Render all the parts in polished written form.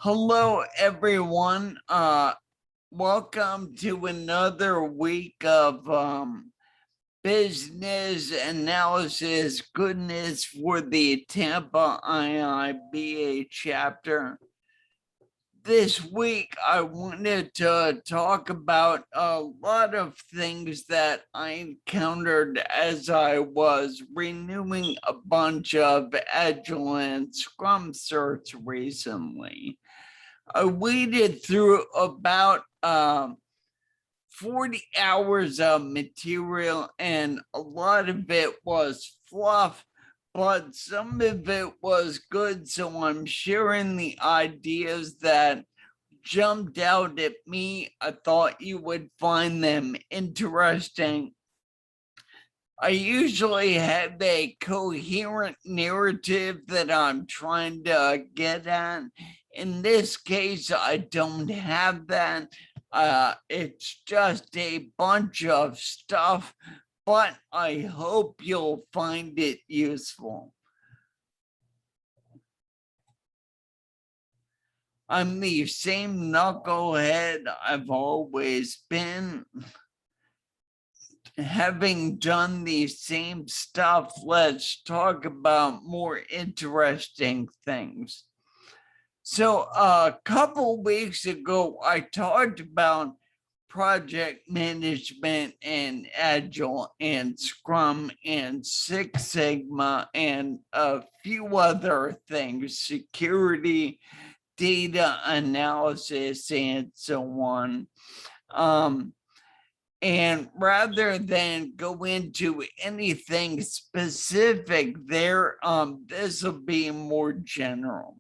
Hello, everyone. Welcome to another week of business analysis goodness for the Tampa IIBA chapter. This week, I wanted to talk about a lot of things that I encountered as I was renewing a bunch of Agile and Scrum certs recently. I waded through about 40 hours of material, and a lot of it was fluff, but some of it was good. So I'm sharing the ideas that jumped out at me. I thought you would find them interesting. I usually have a coherent narrative that I'm trying to get at. In this case, I don't have that. It's just a bunch of stuff, but I hope you'll find it useful. I'm the same knucklehead I've always been. Having done the same stuff, let's talk about more interesting things. So a couple weeks ago, I talked about project management and Agile and Scrum and Six Sigma and a few other things, security, data analysis, and so on. And rather than go into anything specific there, this will be more general.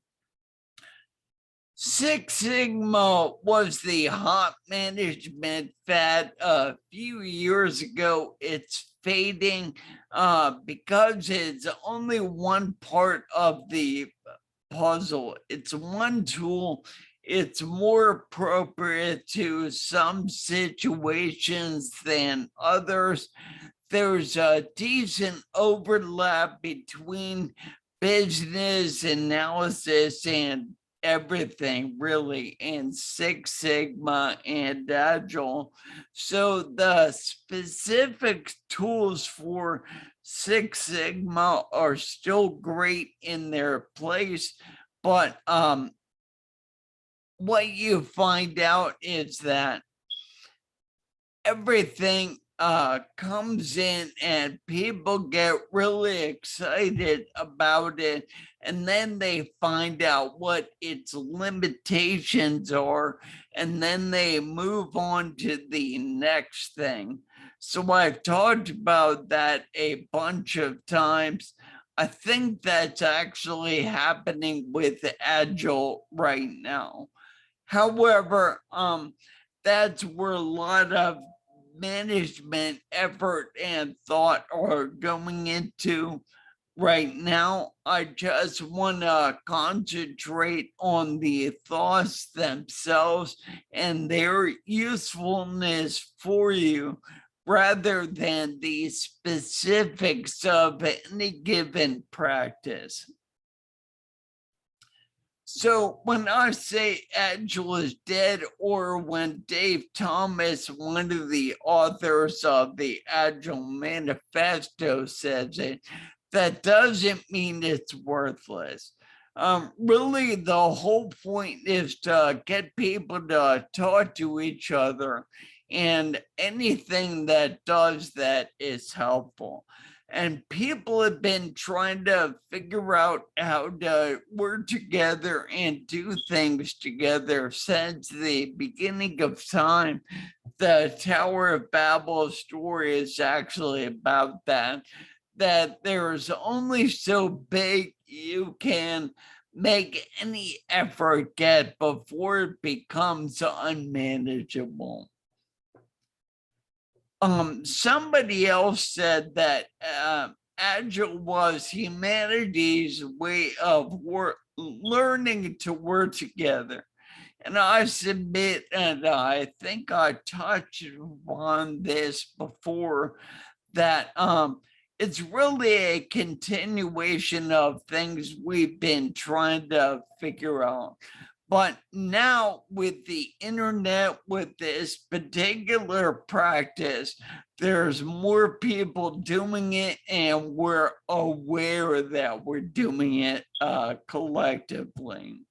Six Sigma was the hot management fad a few years ago. It's fading because it's only one part of the puzzle. It's one tool. It's more appropriate to some situations than others. There's a decent overlap between business analysis and everything really in Six Sigma and Agile. So the specific tools for Six Sigma are still great in their place, but what you find out is that everything comes in and people get really excited about it, and then they find out what its limitations are, and then they move on to the next thing. So I've talked about that a bunch of times. I think that's actually happening with Agile right now. However, that's where a lot of management effort and thought are going into right now. I just want to concentrate on the thoughts themselves and their usefulness for you rather than the specifics of any given practice. So when I say Agile is dead, or when Dave Thomas, one of the authors of the Agile Manifesto, says it, that doesn't mean it's worthless. Really, the whole point is to get people to talk to each other, and anything that does that is helpful. And people have been trying to figure out how to work together and do things together since the beginning of time. The Tower of Babel story is actually about that, that there's only so big you can make any effort get before it becomes unmanageable. Somebody else said that Agile was humanity's way of learning to work together. And I submit, and I think I touched on this before, that it's really a continuation of things we've been trying to figure out. But now with the internet, with this particular practice, there's more people doing it, and we're aware that we're doing it collectively.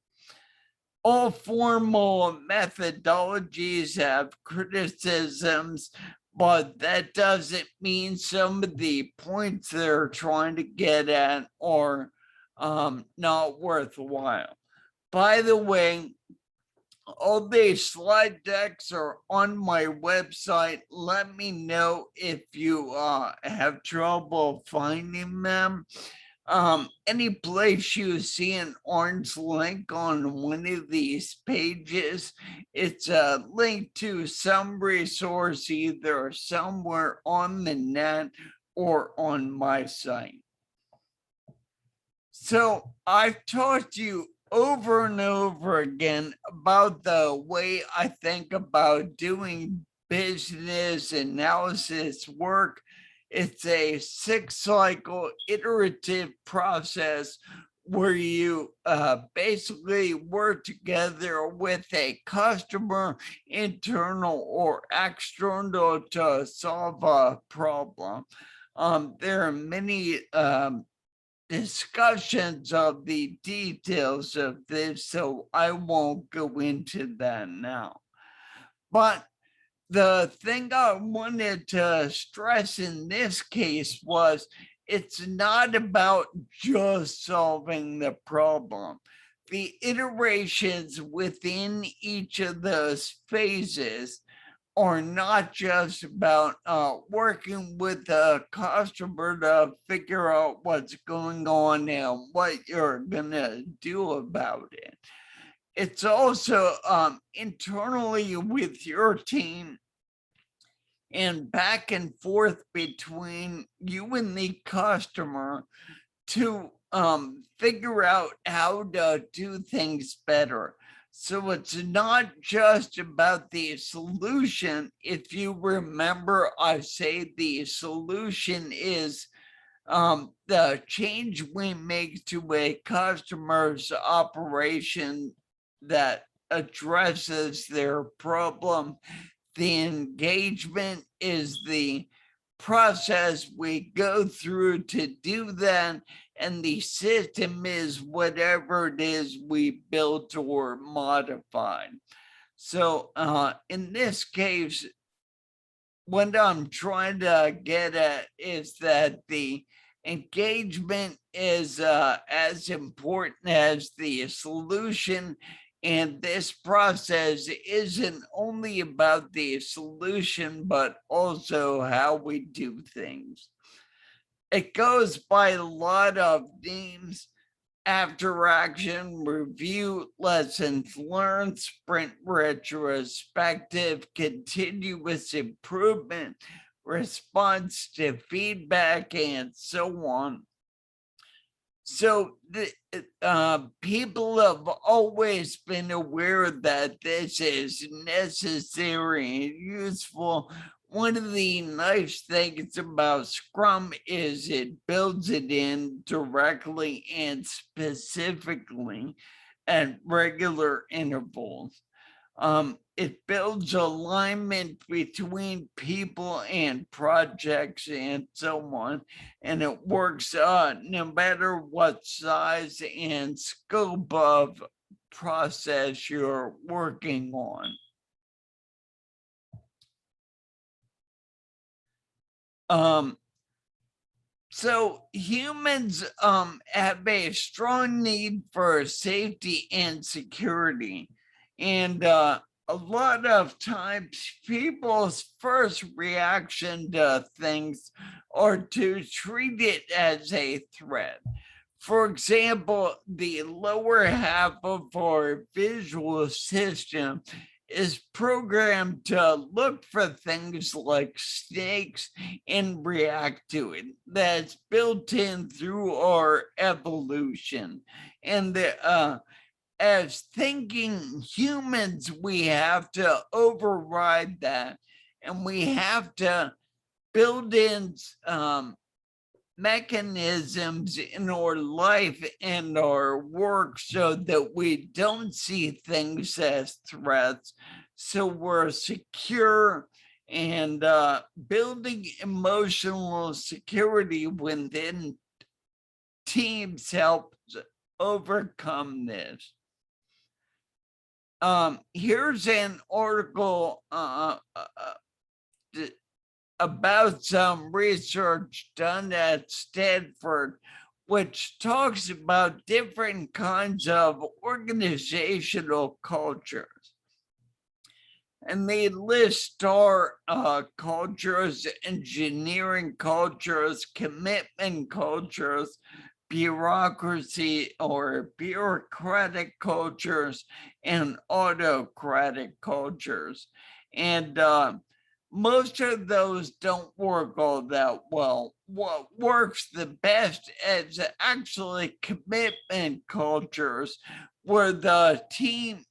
All formal methodologies have criticisms, but that doesn't mean some of the points they're trying to get at are not worthwhile. By the way, all these slide decks are on my website. Let me know if you have trouble finding them. Any place you see an orange link on one of these pages, it's a link to some resource either somewhere on the net or on my site. So I've taught you over and over again about the way I think about doing business analysis work. It's a 6-cycle iterative process where you basically work together with a customer, internal or external, to solve a problem. There are many discussions of the details of this, so I won't go into that now. But the thing I wanted to stress in this case was it's not about just solving the problem. The iterations within each of those phases are not just about working with the customer to figure out what's going on and what you're gonna do about it. It's also internally with your team and back and forth between you and the customer to figure out how to do things better. So it's not just about the solution. If you remember, I say the solution is the change we make to a customer's operation that addresses their problem. The engagement is the process we go through to do that, and the system is whatever it is we built or modified. So in this case, what I'm trying to get at is that the engagement is as important as the solution. And this process isn't only about the solution, but also how we do things. It goes by a lot of names: after action, review, lessons learned, sprint retrospective, continuous improvement, response to feedback, and so on. So the people have always been aware that this is necessary and useful. One of the nice things about Scrum is it builds it in directly and specifically at regular intervals. It builds alignment between people and projects and so on, and it works no matter what size and scope of process you're working on. So humans have a strong need for safety and security. And a lot of times people's first reaction to things are to treat it as a threat. For example, the lower half of our visual system is programmed to look for things like snakes and react to it. That's built in through our evolution. And as thinking humans, we have to override that, and we have to build in mechanisms in our life and our work so that we don't see things as threats. So we're secure, and building emotional security within teams helps overcome this. Here's an article about some research done at Stanford, which talks about different kinds of organizational cultures. And they list star cultures, engineering cultures, commitment cultures, bureaucracy or bureaucratic cultures, and autocratic cultures. And most of those don't work all that well. What works the best is actually commitment cultures, where the team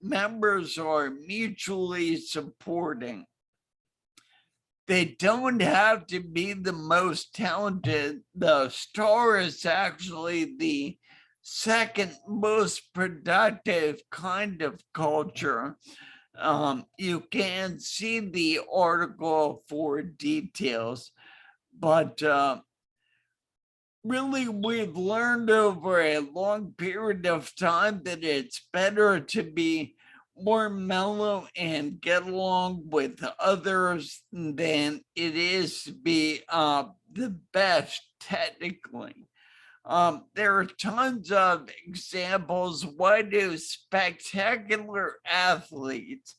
members are mutually supporting. They don't have to be the most talented. The star is actually the second most productive kind of culture. You can see the article for details, but really we've learned over a long period of time that it's better to be more mellow and get along with others than it is to be the best technically. There are tons of examples. Why do spectacular athletes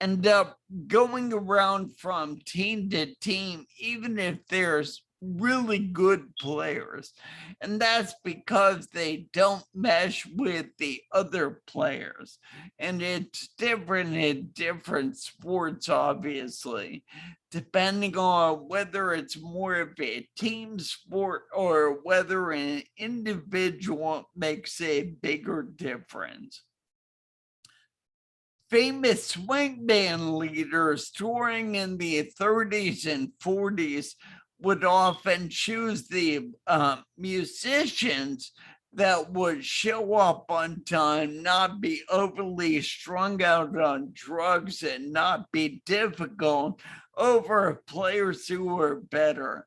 end up going around from team to team, even if there's really good players? And that's because they don't mesh with the other players. And it's different in different sports, obviously, depending on whether it's more of a team sport or whether an individual makes a bigger difference. Famous swing band leaders touring in the 30s and 40s would often choose the musicians that would show up on time, not be overly strung out on drugs, and not be difficult over players who were better.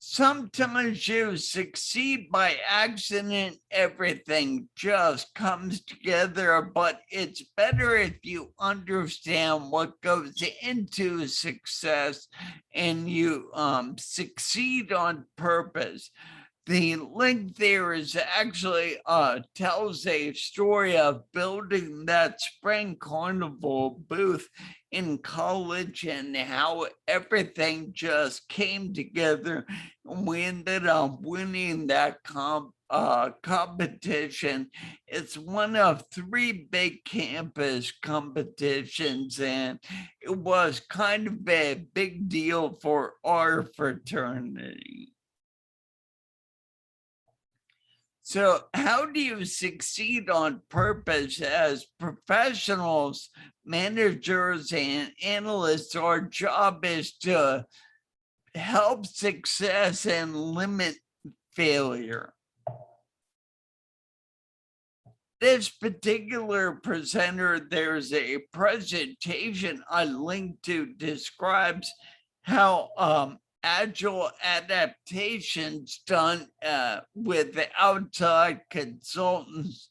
Sometimes you succeed by accident, everything just comes together, but it's better if you understand what goes into success and you succeed on purpose. The link there is actually tells a story of building that spring carnival booth in college and how everything just came together. And we ended up winning that competition. It's one of 3 big campus competitions, and it was kind of a big deal for our fraternity. So how do you succeed on purpose? As professionals, managers, and analysts? Our job is to help success and limit failure. This particular presenter, there's a presentation I linked to, describes how Agile adaptations done with the outside consultants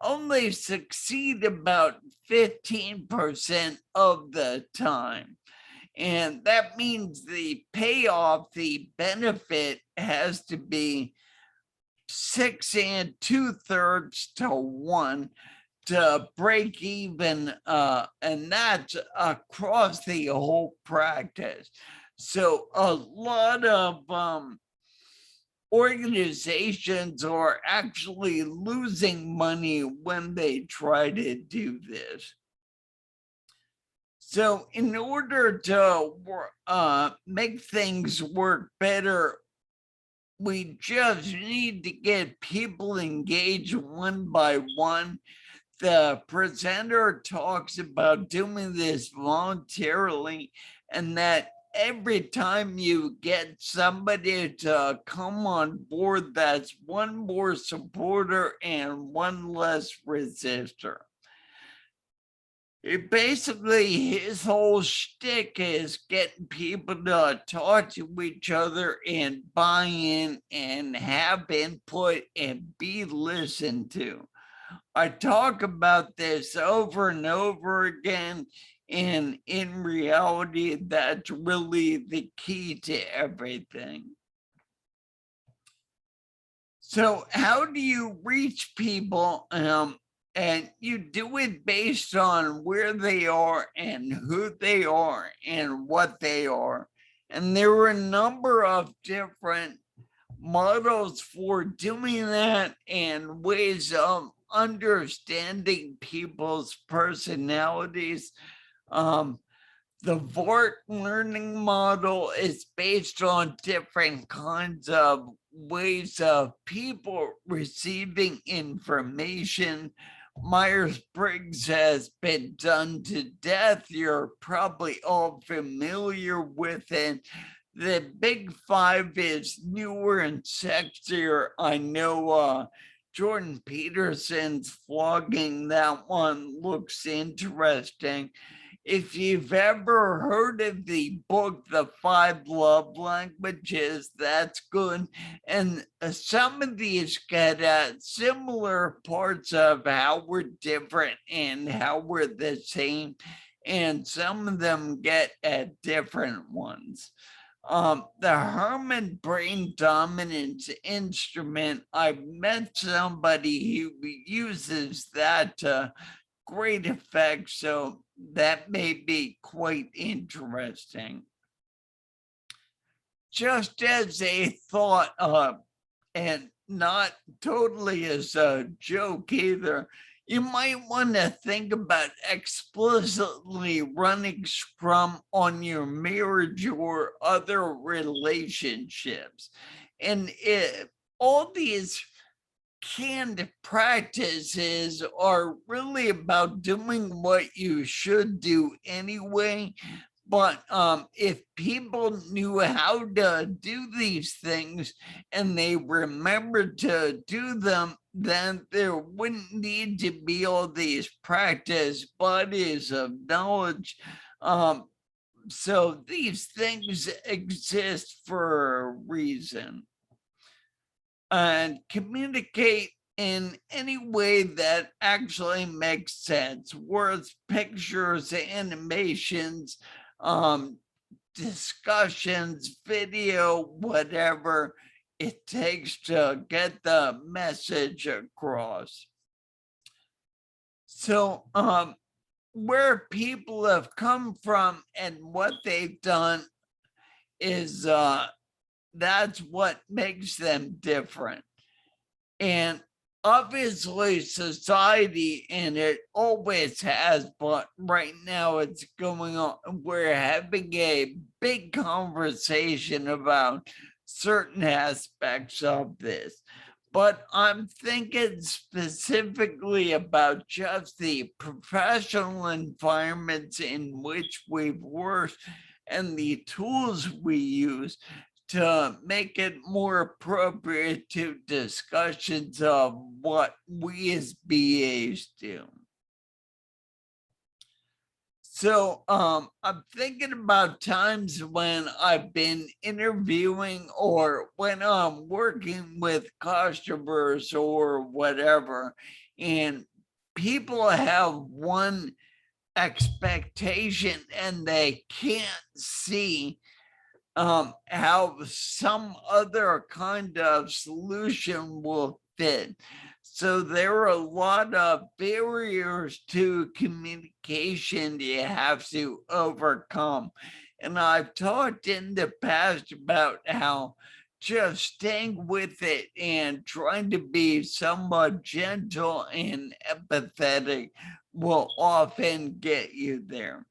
only succeed about 15% of the time. And that means the payoff, the benefit, has to be 6 2/3 to 1 to break even, and that's across the whole practice. So a lot of organizations are actually losing money when they try to do this. So in order to make things work better, we just need to get people engaged one by one. The presenter talks about doing this voluntarily, and that every time you get somebody to come on board, that's one more supporter and one less resistor. Basically, his whole shtick is getting people to talk to each other and buy in and have input and be listened to. I talk about this over and over again, and in reality, that's really the key to everything. So how do you reach people? And you do it based on where they are and who they are and what they are. And there are a number of different models for doing that and ways of understanding people's personalities. The VORT learning model is based on different kinds of ways of people receiving information. Myers-Briggs has been done to death. You're probably all familiar with it. The big five is newer and sexier. I know Jordan Peterson's vlogging that one looks interesting. If you've ever heard of the book, The Five Love Languages, that's good. And some of these get at similar parts of how we're different and how we're the same. And some of them get at different ones. The Herman Brain Dominance Instrument, I met somebody who uses that to great effect, so that may be quite interesting. Just as a thought, and not totally as a joke either, you might want to think about explicitly running Scrum on your marriage or other relationships. And all these canned practices are really about doing what you should do anyway. But if people knew how to do these things and they remembered to do them, then there wouldn't need to be all these practice bodies of knowledge. So these things exist for a reason. And communicate in any way that actually makes sense. Words, pictures, animations, discussions, video, whatever it takes to get the message across. So where people have come from and what they've done is that's what makes them different. And obviously society, and it always has, but right now it's going on, we're having a big conversation about certain aspects of this. But I'm thinking specifically about just the professional environments in which we've worked and the tools we use to make it more appropriate to discussions of what we as BAs do. So I'm thinking about times when I've been interviewing or when I'm working with customers or whatever, and people have one expectation and they can't see how some other kind of solution will fit. So there are a lot of barriers to communication you have to overcome. And I've talked in the past about how just staying with it and trying to be somewhat gentle and empathetic will often get you there.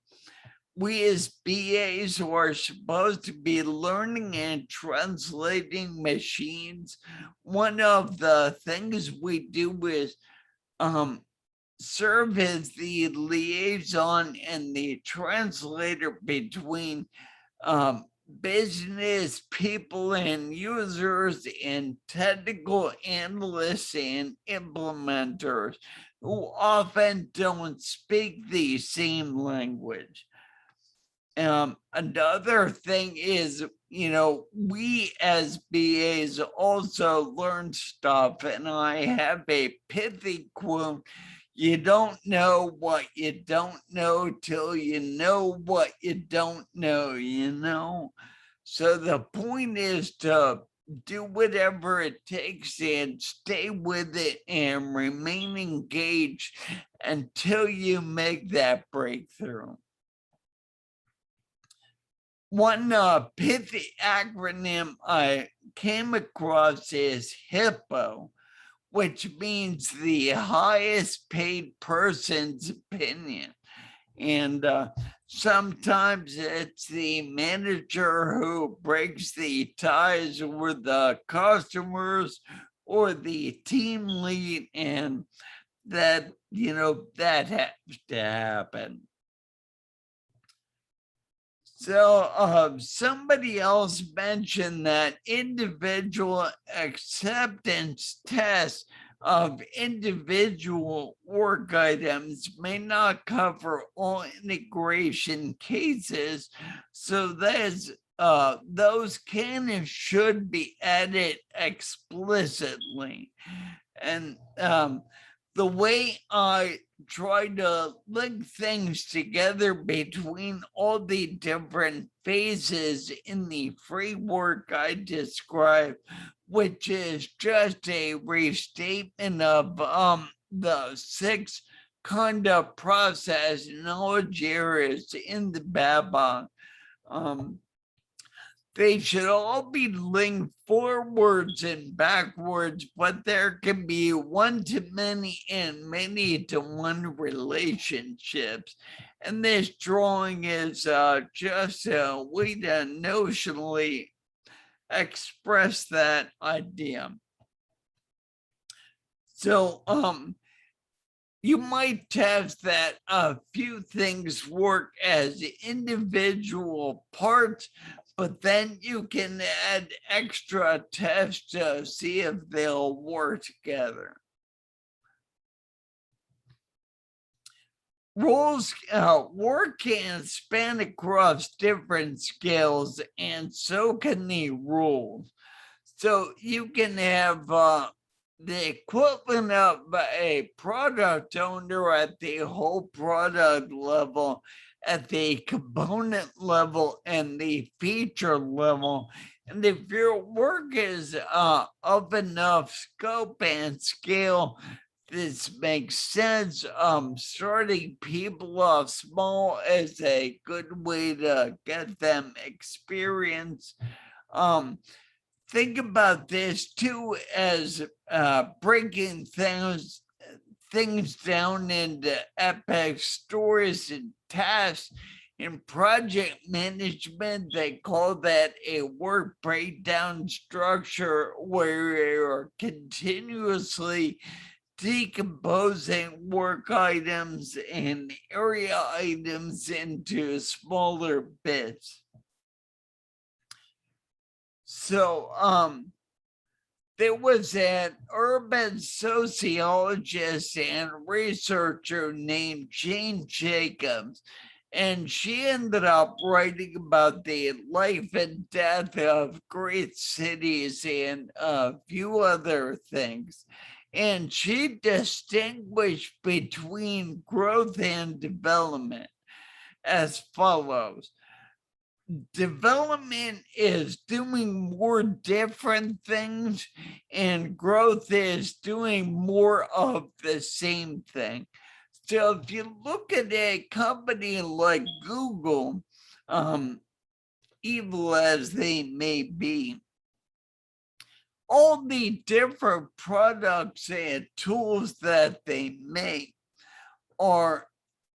We as BAs are supposed to be learning and translating machines. One of the things we do is serve as the liaison and the translator between business people and users and technical analysts and implementers who often don't speak the same language. Another thing is, we as BAs also learn stuff, and I have a pithy quote: you don't know what you don't know till you know what you don't know. So the point is to do whatever it takes and stay with it and remain engaged until you make that breakthrough. One pithy acronym I came across is HIPPO, which means the highest paid person's opinion. And sometimes it's the manager who breaks the ties with the customers or the team lead, and that, that has to happen. So somebody else mentioned that individual acceptance tests of individual work items may not cover all integration cases. So those can and should be added explicitly. And the way I try to link things together between all the different phases in the framework I described, which is just a restatement of the 6 conduct process knowledge areas in the BABA. They should all be linked forwards and backwards, but there can be one-to-many and many-to-one relationships. And this drawing is just a way to notionally express that idea. So you might test that a few things work as individual parts, but then you can add extra tests to see if they'll work together. Roles work can span across different skills, and so can the rules. So you can have the equivalent of a product owner at the whole product level, at the component level, and the feature level. And if your work is of enough scope and scale, this makes sense. Starting people off small is a good way to get them experience. Think about this too as breaking things down into epic stories and tasks. In project management, they call that a work breakdown structure, where you're continuously decomposing work items and area items into smaller bits. So there was an urban sociologist and researcher named Jane Jacobs, and she ended up writing about the life and death of great cities and a few other things. And she distinguished between growth and development as follows. Development is doing more different things, and growth is doing more of the same thing. So if you look at a company like Google, evil as they may be, all the different products and tools that they make are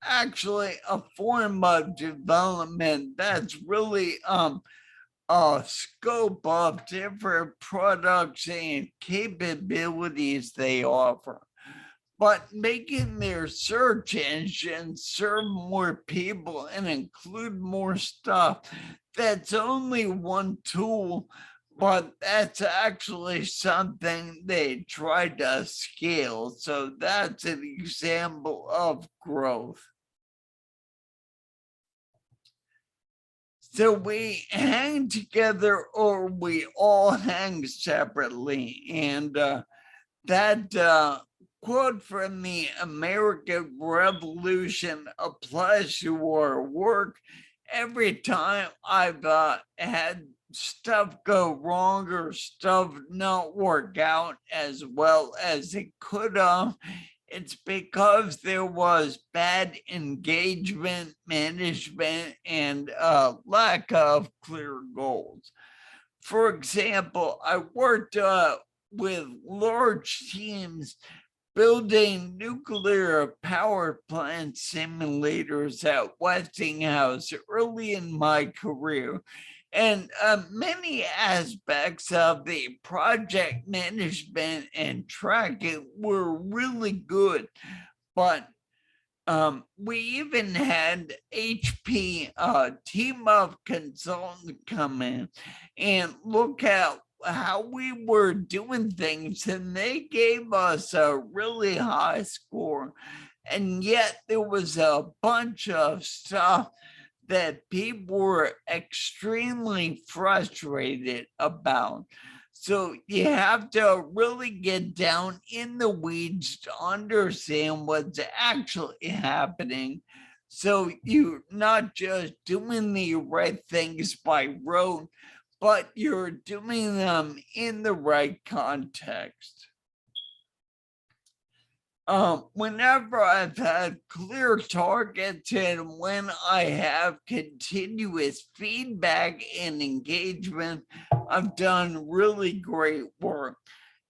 actually a form of development that's really a scope of different products and capabilities they offer. but making their search engine serve more people and include more stuff, that's only one tool, but that's actually something they try to scale. So that's an example of growth. So we hang together or we all hang separately. And that quote from the American Revolution applies to our work. Every time I've had stuff go wrong or stuff not work out as well as it could have, it's because there was bad engagement, management, and lack of clear goals. For example, I worked with large teams building nuclear power plant simulators at Westinghouse early in my career. And many aspects of the project management and tracking were really good. But we even had HP team of consultants come in and look at how we were doing things, and they gave us a really high score. And yet there was a bunch of stuff that people were extremely frustrated about. So you have to really get down in the weeds to understand what's actually happening. So you're not just doing the right things by rote, but you're doing them in the right context. Whenever I've had clear targets and when I have continuous feedback and engagement, I've done really great work.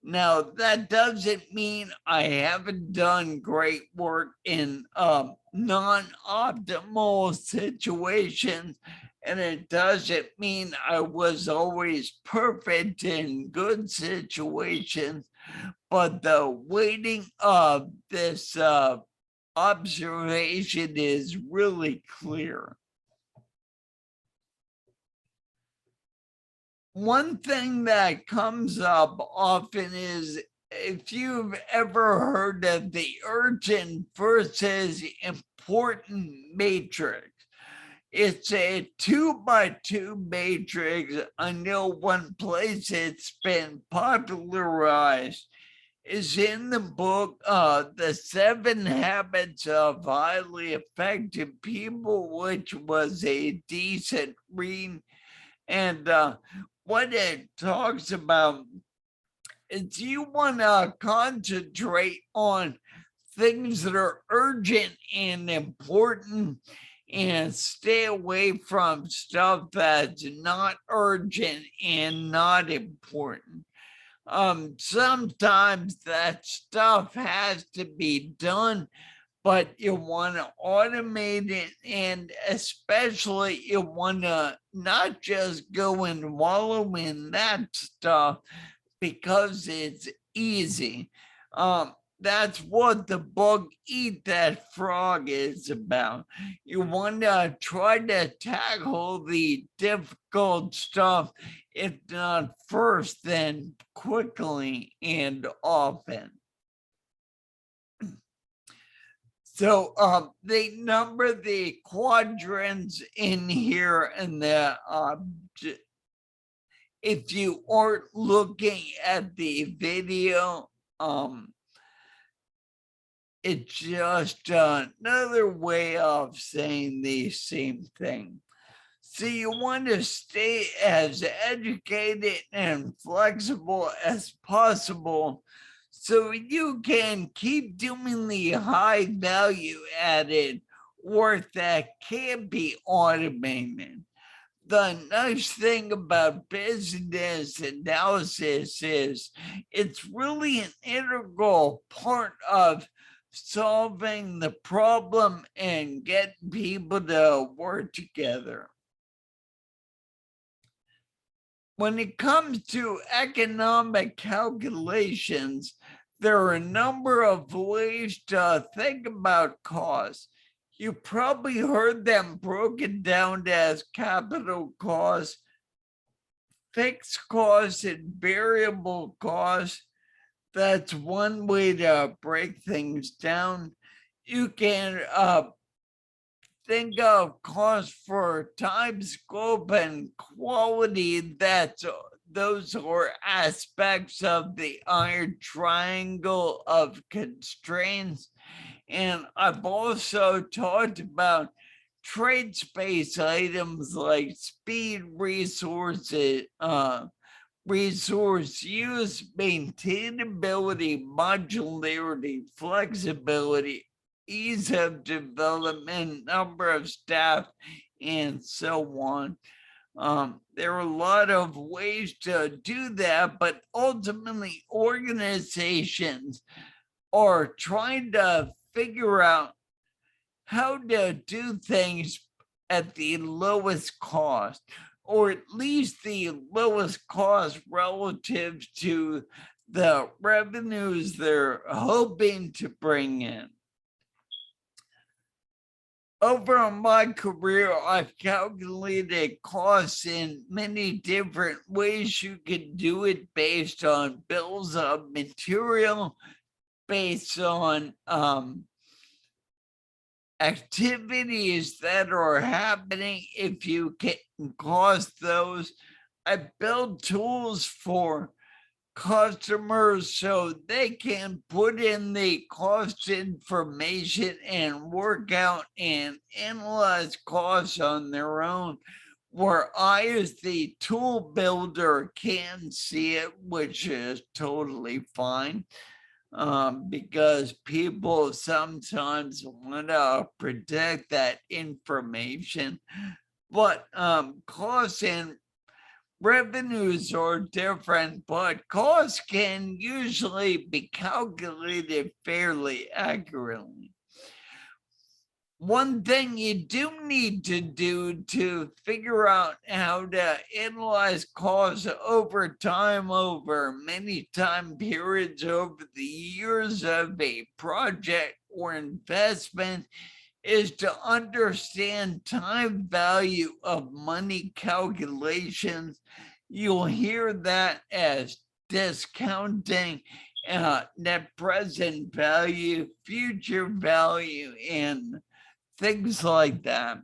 Now, that doesn't mean I haven't done great work in non-optimal situations, and it doesn't mean I was always perfect in good situations. But the weighting of this observation is really clear. One thing that comes up often is if you've ever heard of the urgent versus important matrix. It's a 2x2 matrix. I know one place it's been popularized is in the book, The 7 Habits of Highly Effective People, which was a decent read. And what it talks about is you want to concentrate on things that are urgent and important and stay away from stuff that's not urgent and not important. Sometimes that stuff has to be done, but you want to automate it, and especially you want to not just go and wallow in that stuff because it's easy. That's what the book Eat That Frog is about. You want to try to tackle the difficult stuff, if not first, then quickly and often. So they number the quadrants in here, and the if you aren't looking at the video, it's just another way of saying the same thing. So you want to stay as educated and flexible as possible so you can keep doing the high value added work that can't be automated. The nice thing about business analysis is it's really an integral part of solving the problem and getting people to work together. When it comes to economic calculations, there are a number of ways to think about costs. You probably heard them broken down as capital costs, fixed costs, and variable costs. That's one way to break things down. You can think of cost for time, scope, and quality. Those are aspects of the iron triangle of constraints. And I've also talked about trade space items like speed, resource use, maintainability, modularity, flexibility, ease of development, number of staff, and so on. There are a lot of ways to do that, but ultimately organizations are trying to figure out how to do things at the lowest cost, or at least the lowest cost relative to the revenues they're hoping to bring in. Over my career, I've calculated costs in many different ways. You can do it based on bills of material, based on activities that are happening. If you can cost those, I build tools for customers so they can put in the cost information and work out and analyze costs on their own, where I, as the tool builder, can see it, which is totally fine. Because people sometimes want to protect that information, but costs and revenues are different, but costs can usually be calculated fairly accurately. One thing you do need to do to figure out how to analyze costs over time, over many time periods, over the years of a project or investment, is to understand time value of money calculations. You'll hear that as discounting, net present value, future value, and things like that.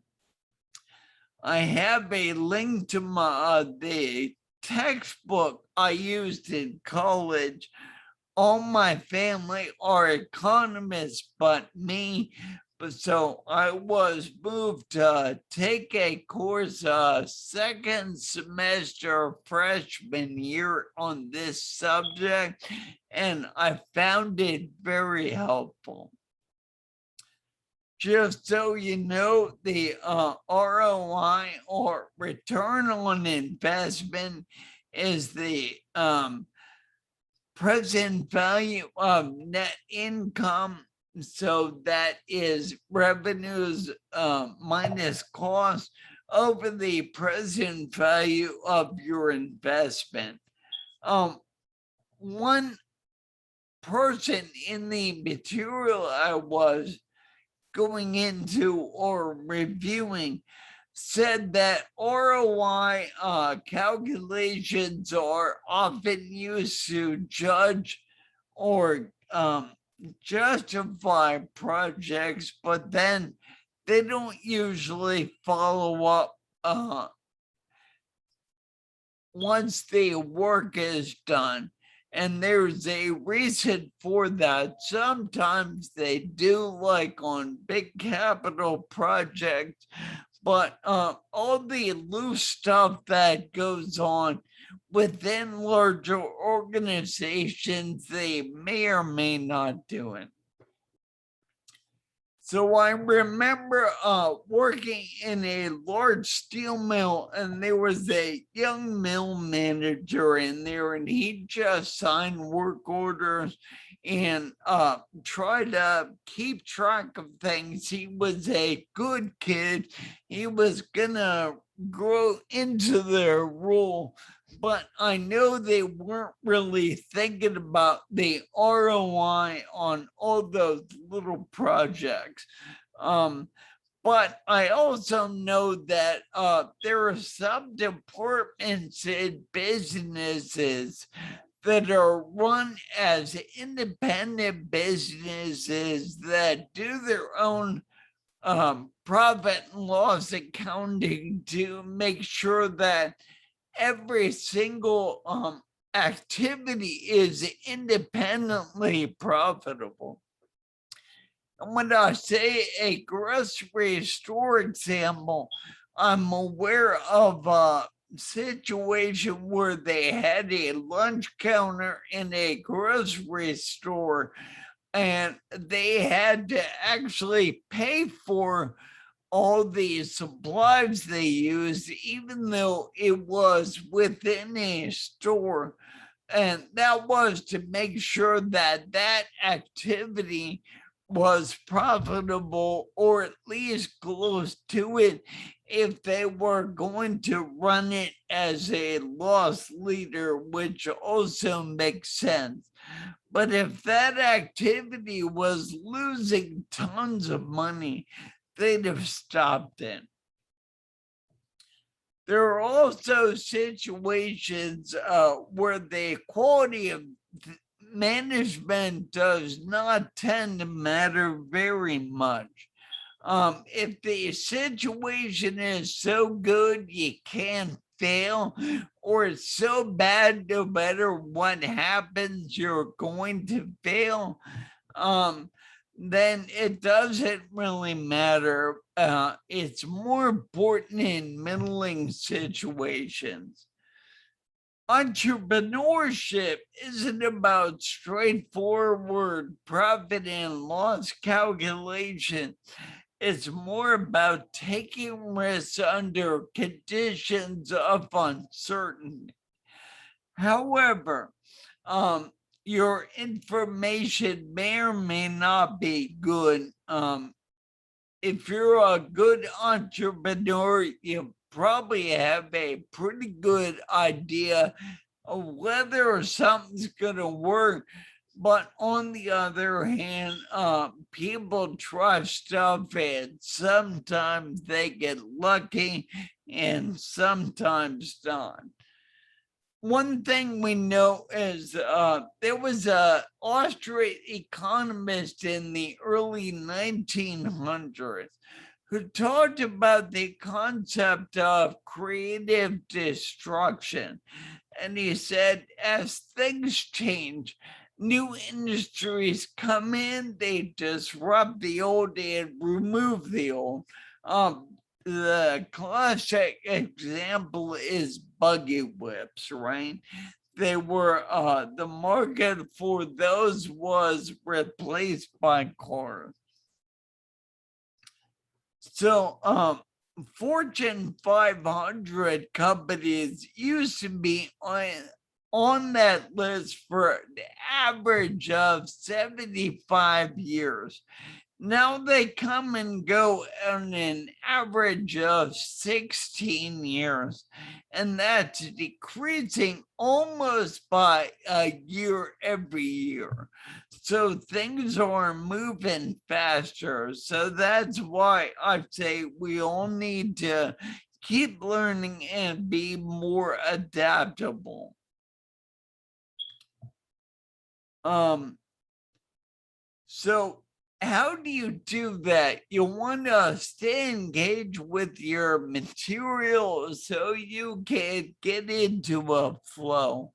I have a link to the textbook I used in college. All my family are economists but me. But so I was moved to take a course second semester freshman year on this subject, and I found it very helpful. Just so you know, the ROI, or return on investment, is the present value of net income. So that is revenues minus cost over the present value of your investment. One person in the material I was going into or reviewing said that ROI calculations are often used to judge or justify projects, but then they don't usually follow up once the work is done. And there's a reason for that. Sometimes they do, like on big capital projects, but all the loose stuff that goes on within larger organizations, they may or may not do it. So I remember working in a large steel mill, and there was a young mill manager in there, and he just signed work orders and tried to keep track of things. He was a good kid. He was gonna grow into the role, but I know they weren't really thinking about the ROI on all those little projects. But I also know that there are some departments in businesses that are run as independent businesses that do their own profit and loss accounting to make sure that every single activity is independently profitable. And when I say a grocery store example, I'm aware of a situation where they had a lunch counter in a grocery store and they had to actually pay for all the supplies they used, even though it was within a store. And that was to make sure that that activity was profitable, or at least close to it, if they were going to run it as a loss leader, which also makes sense. But if that activity was losing tons of money, they'd have stopped it. There are also situations where the quality of management does not tend to matter very much. If the situation is so good you can't fail, or it's so bad no matter what happens you're going to fail, then it doesn't really matter. It's more important in middling situations. Entrepreneurship isn't about straightforward profit and loss calculation. It's more about taking risks under conditions of uncertainty. However, your information may or may not be good. If you're a good entrepreneur, you probably have a pretty good idea of whether something's going to work. But on the other hand, people try stuff and sometimes they get lucky and sometimes not. One thing we know is there was a Austrian economist in the early 1900s who talked about the concept of creative destruction. And he said, as things change, new industries come in, they disrupt the old and remove the old. The classic example is buggy whips, right? They were the market for those was replaced by cars. So Fortune 500 companies used to be on that list for an average of 75 years. Now they come and go on an average of 16 years, and that's decreasing almost by a year every year. So things are moving faster. So that's why I say we all need to keep learning and be more adaptable. So how do you do that? You want to stay engaged with your material so you can get into a flow.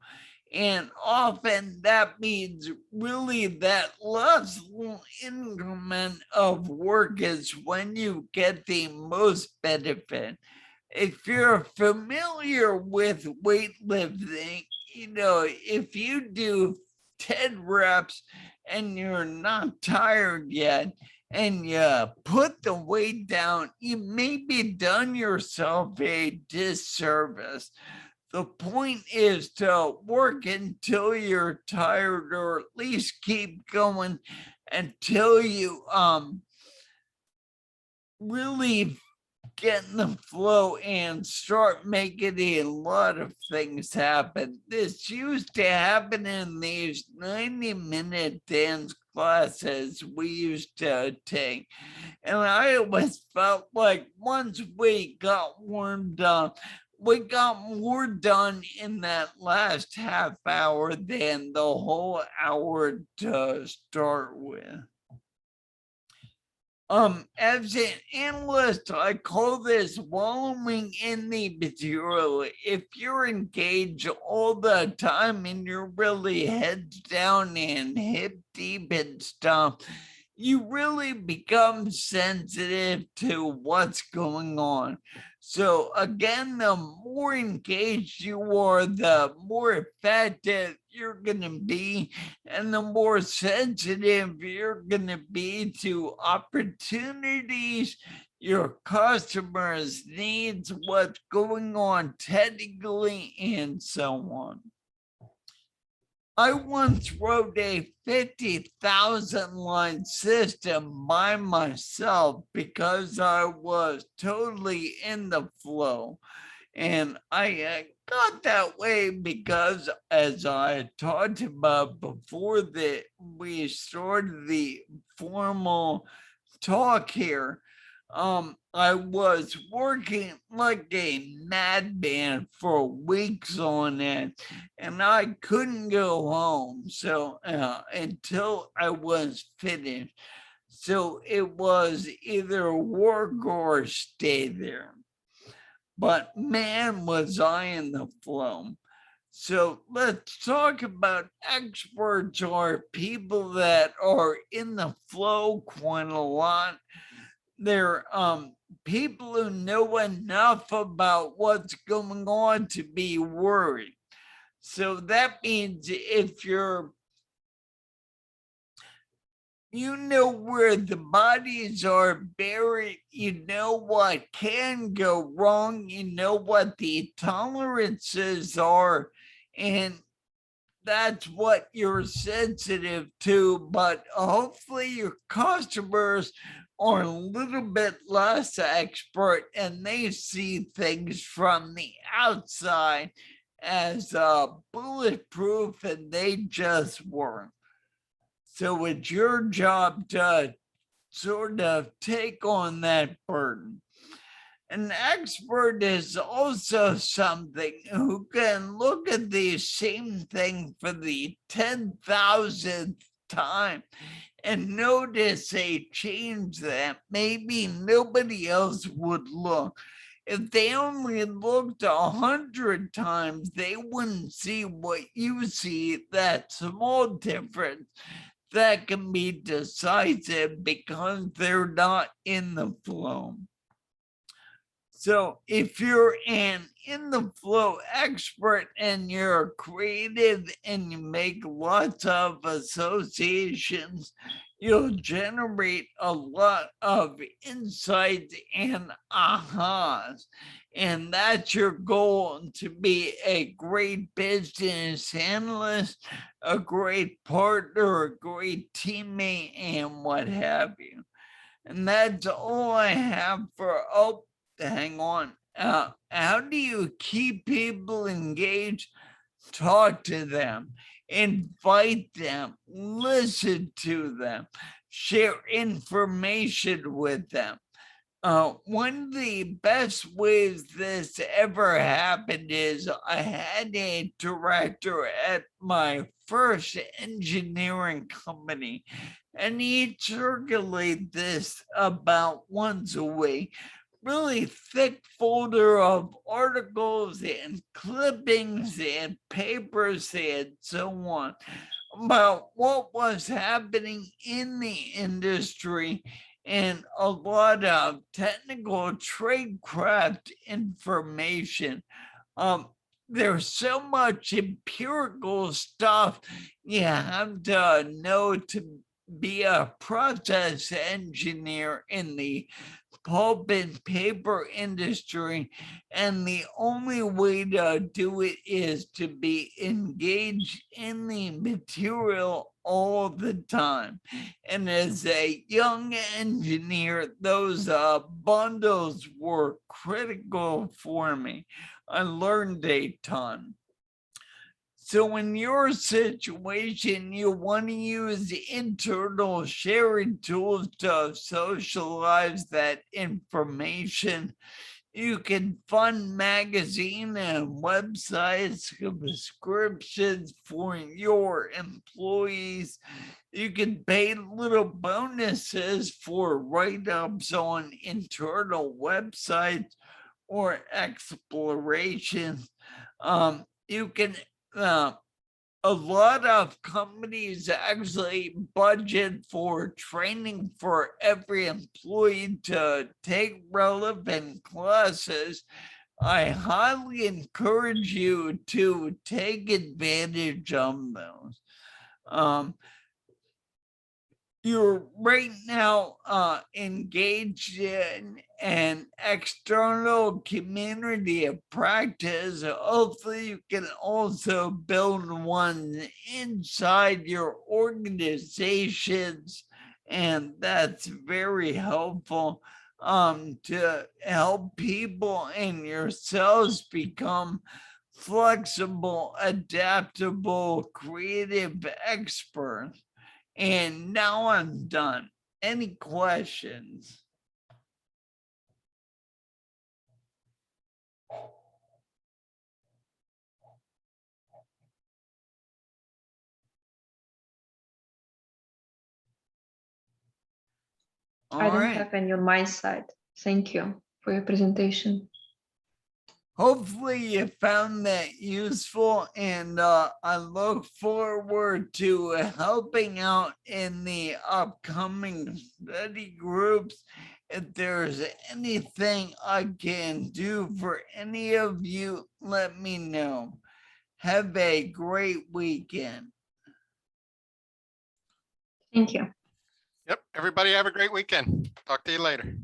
And often that means really that last little increment of work is when you get the most benefit. If you're familiar with weightlifting, if you do 10 reps and you're not tired yet and you put the weight down, you maybe done yourself a disservice. The point is to work until you're tired, or at least keep going until you really get in the flow and start making a lot of things happen. This used to happen in these 90-minute dance classes we used to take. And I always felt like once we got warmed up, we got more done in that last half hour than the whole hour to start with. As an analyst, I call this wallowing in the material. If you're engaged all the time and you're really heads down and hip deep in stuff, you really become sensitive to what's going on. So again, the more engaged you are, the more effective you're going to be, and the more sensitive you're going to be to opportunities, your customers' needs, what's going on technically, and so on. I once wrote a 50,000 line system by myself because I was totally in the flow. And I got that way because, as I talked about before that we started the formal talk here, I was working like a madman for weeks on it, and I couldn't go home. So until I was finished, so it was either work or stay there. But man, was I in the flow. So let's talk about experts or people that are in the flow quite a lot. They're people who know enough about what's going on to be worried. So that means if you know where the bodies are buried, you know what can go wrong, you know what the tolerances are, and that's what you're sensitive to. But hopefully your customers are a little bit less expert and they see things from the outside as bulletproof, and they just weren't. So it's your job to sort of take on that burden. An expert is also something who can look at the same thing for the 10,000th time and notice a change that maybe nobody else would look. If they only looked 100 times, they wouldn't see what you see, that small difference that can be decisive because they're not in the flow. So if you're an in the flow expert and you're creative and you make lots of associations, you'll generate a lot of insights and ahas. And that's your goal, to be a great business analyst, a great partner, a great teammate, and what have you. And that's all I have for, hang on. How do you keep people engaged? Talk to them, invite them, listen to them, share information with them. One of the best ways this ever happened is I had a director at my first engineering company, and he'd circulate this about once a week. Really thick folder of articles and clippings and papers and so on about what was happening in the industry, and a lot of technical tradecraft information. There's so much empirical stuff you have to know to be a process engineer in the pulp and paper industry, and the only way to do it is to be engaged in the material all the time. And as a young engineer, those bundles were critical for me. I learned a ton. So in your situation, you want to use internal sharing tools to socialize that information. You can fund magazine and website subscriptions for your employees. You can pay little bonuses for write-ups on internal websites or exploration. You can a lot of companies actually budget for training for every employee to take relevant classes. I highly encourage you to take advantage of those. You're right now engaged in an external community of practice. Hopefully you can also build one inside your organizations, and that's very helpful to help people and yourselves become flexible, adaptable, creative experts. And now I'm done. Any questions? I don't have any on my side. Thank you for your presentation. Hopefully you found that useful, and I look forward to helping out in the upcoming study groups. If there's anything I can do for any of you, let me know. Have a great weekend. Thank you. Yep. Everybody have a great weekend. Talk to you later.